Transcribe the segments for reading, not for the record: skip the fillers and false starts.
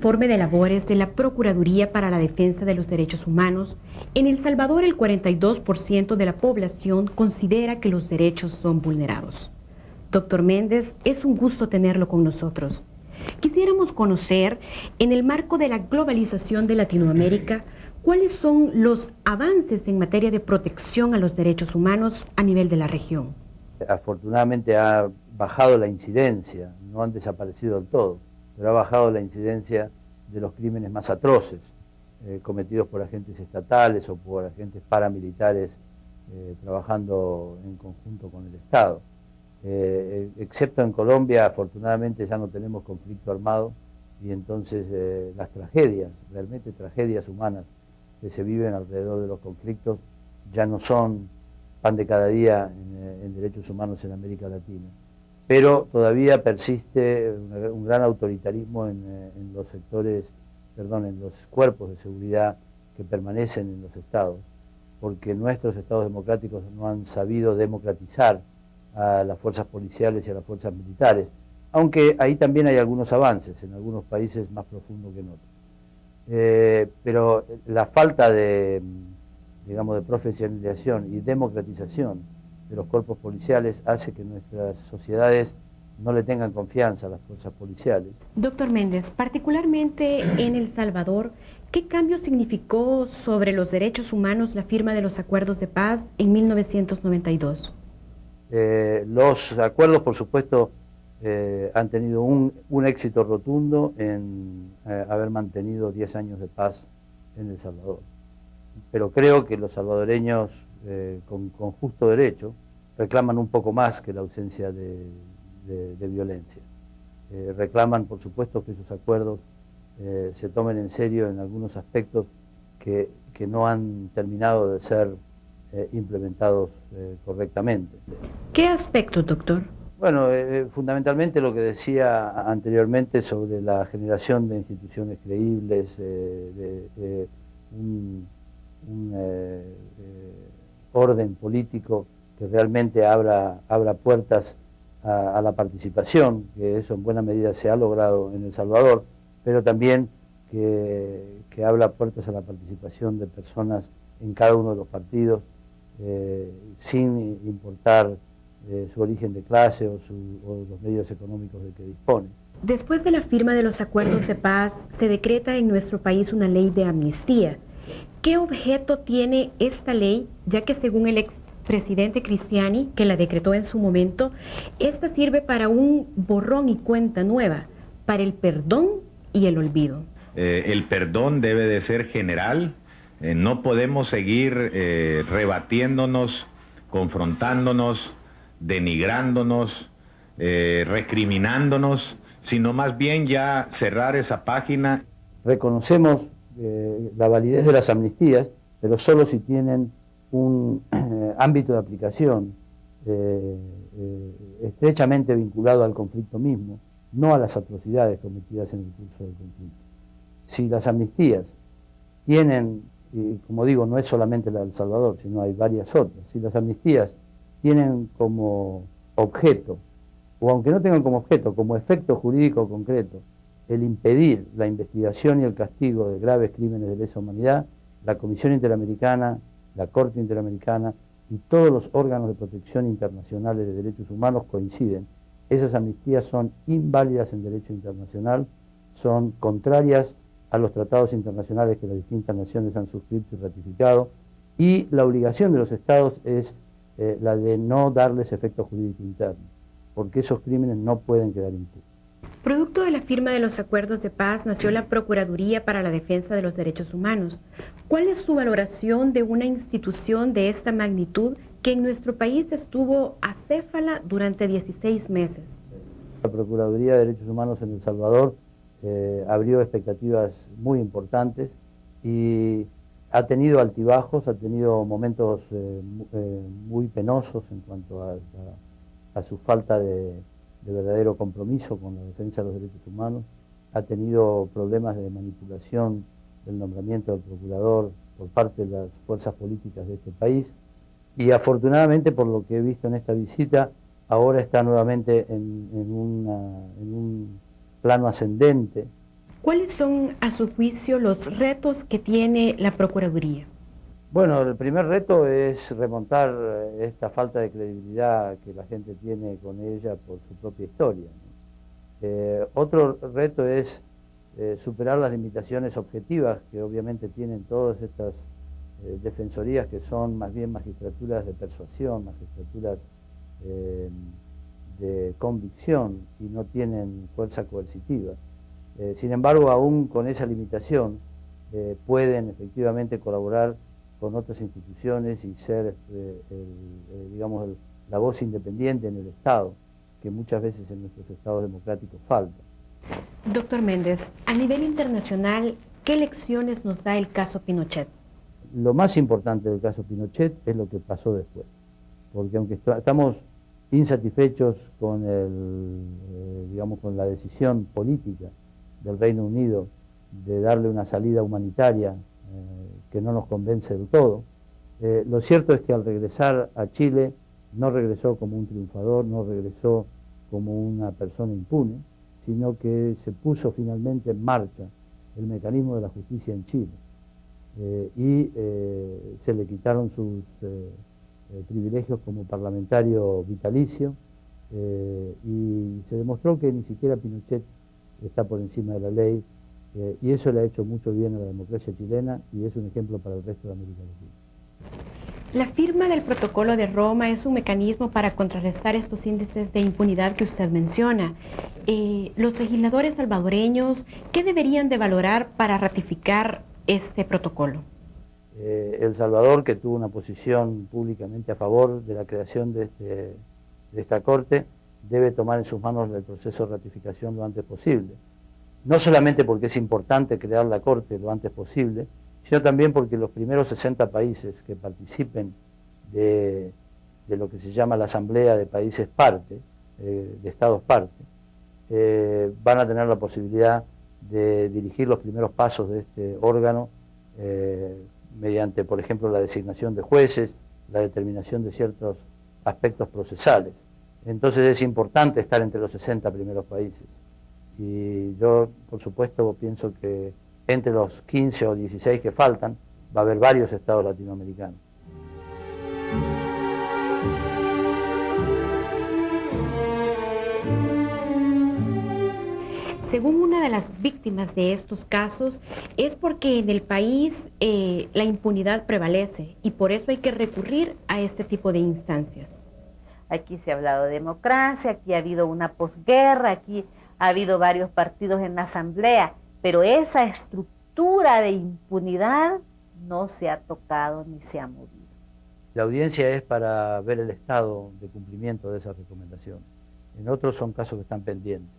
informe de labores de la Procuraduría para la Defensa de los Derechos Humanos, en El Salvador el 42% de la población considera que los derechos son vulnerados. Doctor Méndez, es un gusto tenerlo con nosotros. Quisiéramos conocer, en el marco de la globalización de Latinoamérica, cuáles son los avances en materia de protección a los derechos humanos a nivel de la región. Afortunadamente ha bajado la incidencia, no han desaparecido del todo, pero ha bajado la incidencia de los crímenes más atroces cometidos por agentes estatales o por agentes paramilitares trabajando en conjunto con el Estado. Excepto en Colombia, afortunadamente ya no tenemos conflicto armado y entonces las tragedias, realmente tragedias humanas que se viven alrededor de los conflictos ya no son pan de cada día en derechos humanos en América Latina. Pero todavía persiste un gran autoritarismo en los sectores, en los cuerpos de seguridad que permanecen en los estados, porque nuestros estados democráticos no han sabido democratizar a las fuerzas policiales y a las fuerzas militares, aunque ahí también hay algunos avances, en algunos países más profundos que en otros. Pero la falta de profesionalización y democratización de los cuerpos policiales hace que nuestras sociedades no le tengan confianza a las fuerzas policiales. Doctor Méndez, particularmente en El Salvador, ¿qué cambio significó sobre los derechos humanos la firma de los acuerdos de paz en 1992? Los acuerdos, por supuesto, han tenido un éxito rotundo en haber mantenido 10 años de paz en El Salvador. Pero creo que los salvadoreños, con justo derecho, reclaman un poco más que la ausencia de violencia. Reclaman, por supuesto, que esos acuerdos se tomen en serio en algunos aspectos que no han terminado de ser implementados correctamente. ¿Qué aspectos, doctor? Bueno, fundamentalmente lo que decía anteriormente sobre la generación de instituciones creíbles, un orden político que realmente abra puertas a la participación, que eso en buena medida se ha logrado en El Salvador, pero también que abra puertas a la participación de personas en cada uno de los partidos, sin importar su origen de clase o los medios económicos de que dispone. Después de la firma de los acuerdos de paz, se decreta en nuestro país una ley de amnistía. ¿Qué objeto tiene esta ley, ya que según el expresidente Cristiani, que la decretó en su momento, esta sirve para un borrón y cuenta nueva, para el perdón y el olvido? El perdón debe de ser general. No podemos seguir rebatiéndonos, confrontándonos, denigrándonos, recriminándonos, sino más bien ya cerrar esa página. Reconocemos la validez de las amnistías, pero solo si tienen un ámbito de aplicación estrechamente vinculado al conflicto mismo, no a las atrocidades cometidas en el curso del conflicto. Si las amnistías tienen, y como digo, no es solamente la de El Salvador, sino hay varias otras, si las amnistías tienen como objeto, o aunque no tengan como objeto, como efecto jurídico concreto, el impedir la investigación y el castigo de graves crímenes de lesa humanidad, la Comisión Interamericana, la Corte Interamericana y todos los órganos de protección internacionales de derechos humanos coinciden. Esas amnistías son inválidas en derecho internacional, son contrarias a los tratados internacionales que las distintas naciones han suscrito y ratificado, y la obligación de los estados es la de no darles efecto jurídico interno, porque esos crímenes no pueden quedar impunes. Producto de la firma de los acuerdos de paz nació la Procuraduría para la Defensa de los Derechos Humanos. ¿Cuál es su valoración de una institución de esta magnitud que en nuestro país estuvo acéfala durante 16 meses? La Procuraduría de Derechos Humanos en El Salvador abrió expectativas muy importantes y ha tenido altibajos, ha tenido momentos muy penosos en cuanto a su falta de verdadero compromiso con la defensa de los derechos humanos, ha tenido problemas de manipulación del nombramiento del procurador por parte de las fuerzas políticas de este país, y afortunadamente, por lo que he visto en esta visita, ahora está nuevamente en un plano ascendente. ¿Cuáles son, a su juicio, los retos que tiene la Procuraduría? Bueno, el primer reto es remontar esta falta de credibilidad que la gente tiene con ella por su propia historia, ¿no? Otro reto es superar las limitaciones objetivas que obviamente tienen todas estas defensorías, que son más bien magistraturas de persuasión, magistraturas de convicción, y no tienen fuerza coercitiva. Sin embargo, aún con esa limitación, pueden efectivamente colaborar con otras instituciones y ser, digamos, la voz independiente en el Estado, que muchas veces en nuestros estados democráticos falta. Doctor Méndez, a nivel internacional, ¿qué lecciones nos da el caso Pinochet? Lo más importante del caso Pinochet es lo que pasó después, porque aunque estamos insatisfechos con digamos, con la decisión política del Reino Unido de darle una salida humanitaria que no nos convence del todo, lo cierto es que al regresar a Chile no regresó como un triunfador, no regresó como una persona impune, sino que se puso finalmente en marcha el mecanismo de la justicia en Chile, y se le quitaron sus privilegios como parlamentario vitalicio, y se demostró que ni siquiera Pinochet está por encima de la ley, y eso le ha hecho mucho bien a la democracia chilena y es un ejemplo para el resto de América Latina. La firma del Protocolo de Roma es un mecanismo para contrarrestar estos índices de impunidad que usted menciona. Los legisladores salvadoreños, ¿qué deberían de valorar para ratificar este protocolo? El Salvador, que tuvo una posición públicamente a favor de la creación de esta Corte, debe tomar en sus manos el proceso de ratificación lo antes posible. No solamente porque es importante crear la Corte lo antes posible, sino también porque los primeros 60 países que participen de lo que se llama la Asamblea de Países Parte, de Estados Parte, van a tener la posibilidad de dirigir los primeros pasos de este órgano mediante, por ejemplo, la designación de jueces, la determinación de ciertos aspectos procesales. Entonces es importante estar entre los 60 primeros países. Y yo, por supuesto, pienso que entre los 15 o 16 que faltan, va a haber varios estados latinoamericanos. Según una de las víctimas de estos casos, es porque en el país la impunidad prevalece y por eso hay que recurrir a este tipo de instancias. Aquí se ha hablado de democracia, aquí ha habido una posguerra, aquí ha habido varios partidos en la asamblea, pero esa estructura de impunidad no se ha tocado ni se ha movido. La audiencia es para ver el estado de cumplimiento de esas recomendaciones. En otros son casos que están pendientes.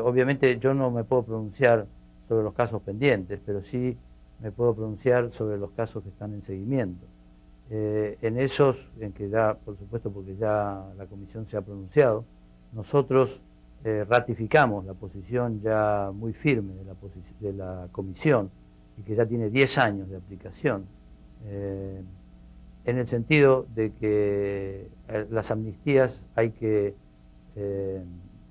Obviamente yo no me puedo pronunciar sobre los casos pendientes, pero sí me puedo pronunciar sobre los casos que están en seguimiento. En esos, en que ya, por supuesto, porque ya la comisión se ha pronunciado, nosotros ratificamos la posición ya muy firme de la comisión y que ya tiene 10 años de aplicación, en el sentido de que las amnistías hay que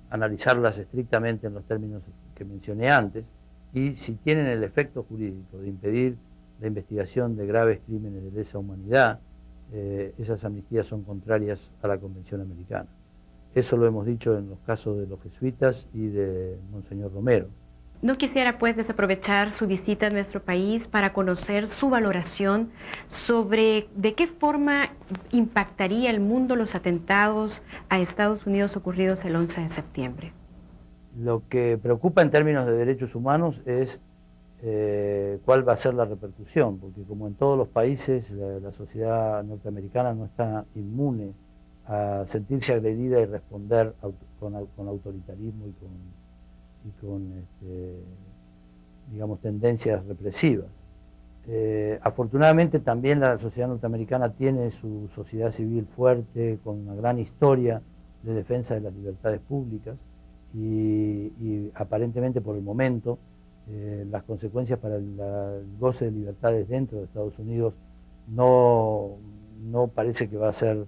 analizarlas estrictamente en los términos que mencioné antes, y si tienen el efecto jurídico de impedir la investigación de graves crímenes de lesa humanidad, esas amnistías son contrarias a la Convención Americana. Eso lo hemos dicho en los casos de los jesuitas y de Monseñor Romero. No quisiera pues desaprovechar su visita a nuestro país para conocer su valoración sobre de qué forma impactaría el mundo los atentados a Estados Unidos ocurridos el 11 de septiembre. Lo que preocupa en términos de derechos humanos es cuál va a ser la repercusión, porque como en todos los países, la sociedad norteamericana no está inmune a sentirse agredida y responder con autoritarismo y con digamos, tendencias represivas. Afortunadamente también la sociedad norteamericana tiene su sociedad civil fuerte, con una gran historia de defensa de las libertades públicas, y aparentemente por el momento las consecuencias para el goce de libertades dentro de Estados Unidos no parece que va a ser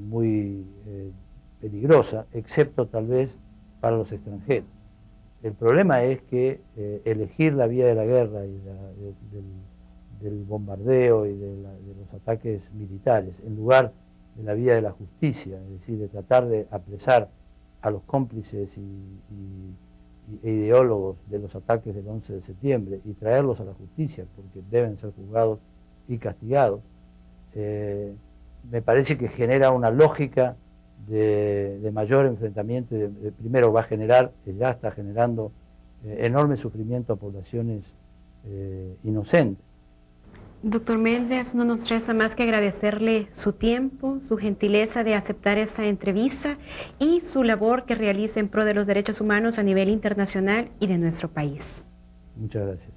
muy peligrosa, excepto tal vez para los extranjeros. El problema es que elegir la vía de la guerra y del bombardeo y de los ataques militares en lugar de la vía de la justicia, es decir, de tratar de apresar a los cómplices e ideólogos de los ataques del 11 de septiembre y traerlos a la justicia, porque deben ser juzgados y castigados, me parece que genera una lógica de mayor enfrentamiento. Primero va a generar, ya está generando enorme sufrimiento a poblaciones inocentes. Doctor Méndez, no nos resta más que agradecerle su tiempo, su gentileza de aceptar esta entrevista y su labor que realiza en pro de los derechos humanos a nivel internacional y de nuestro país. Muchas gracias.